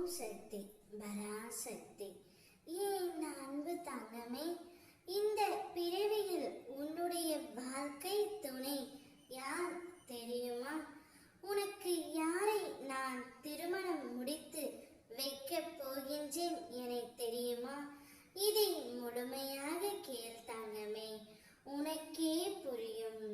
ஓம் சக்தி பராசக்தி. என் அன்பு தங்கமே, இந்த பிறவியில் உன்னுடைய வாழ்க்கை துணை யார் தெரியுமா? உனக்கு யாரை நான் திருமணம் முடித்து வைக்கப் போகின்றேன் என தெரியுமா? இதை முழுமையாக கேள் தங்கமே, உனக்கே புரியும்.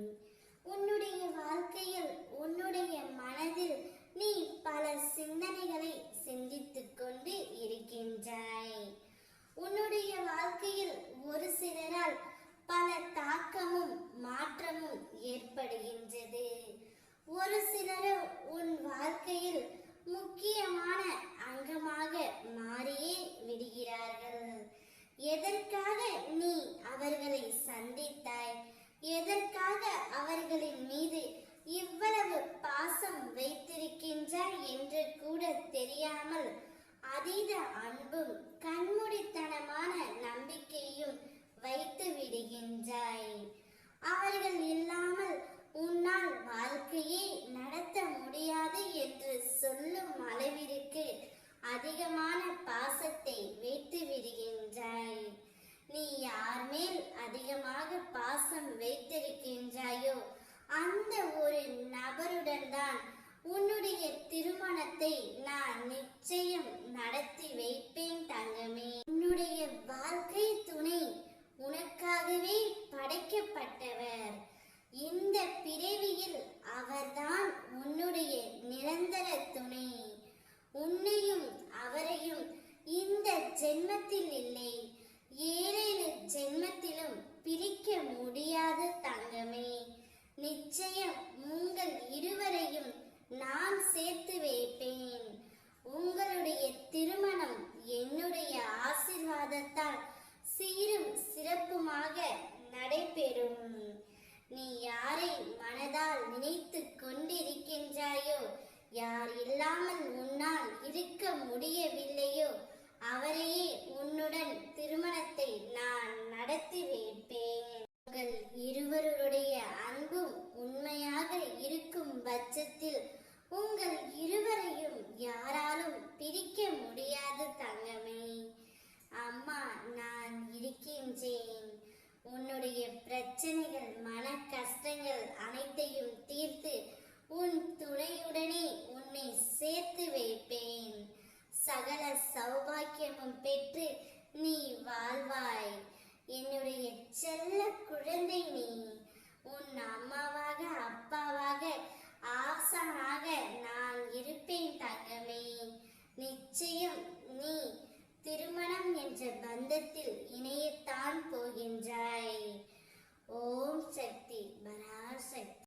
உன்னுடைய வாழ்க்கையில் உன்னுடைய மனதில் நீ பல சிந்தனைகளை சிந்தித்துக் கொண்டு இருக்கின்றாய். உன்னுடைய வாழ்க்கையில் ஒரு சிலரால் பல தாக்கமும் மாற்றமும் ஏற்படுகின்றது. ஒரு சிலரோ உன் வாழ்க்கையில் முக்கியமான அங்கமாக மாறியே விடுகிறார்கள். எதற்காக நீ அவர்களை சந்தித்தாய்? எதற்காக அவர்களின் மீது இவ்வளவு பாசம் வைத்திருக்கின்றாய் என்று கூட தெரியாமல் அதீத அன்பும் கண்மூடித்தனமான நம்பிக்கையும் வைத்து விடுகின்றாய். அவர்கள் இல்லாமல் உன்னால் வாழ்க்கையே நடத்த முடியாது என்று சொல்லும் அளவிற்கு அதிகமான பாசத்தை வைத்து விடுகின்றாய். நீ யார் மேல் அதிகமாக பாசம் வைத்திருக்கின்றாயோ அந்த ஒரு நபருடன் தான் உன்னுடைய திருமணத்தை நான் நிச்சயம் நடத்தி வைப்பேன் தங்கமே. உன்னுடைய வாழ்க்கை துணை உனக்காகவே படைக்கப்பட்டவர். இந்த பிறவியில் அவர்தான் உன்னுடைய நிரந்தர துணை. உன்னையும் அவரையும் இந்த ஜென்மத்தில் இல்லை, 7 ஜென்மத்திலும் பிரிக்க முடியாது தங்கமே. நிச்சயம் உங்கள் இருவரையும் நான் சேர்த்து வைப்பேன். உங்களுடைய திருமணம் என்னுடைய ஆசீர்வாதத்தால் சீரும் சிறப்புமாக நடைபெறும். நீ யாரை மனதால் நினைத்து கொண்டிருக்கின்றாயோ, யார் இல்லாமல் உன்னால் இருக்க முடியவில்லையோ அவரையே உன்னுடன் திருமணத்தை நான் நடத்தி வைப்பேன். உங்கள் இருவருடைய அன்பும் உண்மையாக இருக்கும் பட்சத்தில் உங்கள் இருவரையும் யாராலும் பிரிக்க முடியாது தங்கமே. அம்மா நான் இருக்கின்றேன். உன்னுடைய பிரச்சனைகள், மன கஷ்டங்கள் அனைத்தையும் தீர்த்து உன் துணையுடனே உன்னை சேர்த்து வைப்பேன். சகல சௌபாக்கியமும் பெற்று நீ வாழ்வாய். என்னுடைய செல்ல குழந்தை நீ. உன் அம்மாவாக அப்பாவாக ஆசானாக நான் இருப்பேன் தங்கமே. நிச்சயம்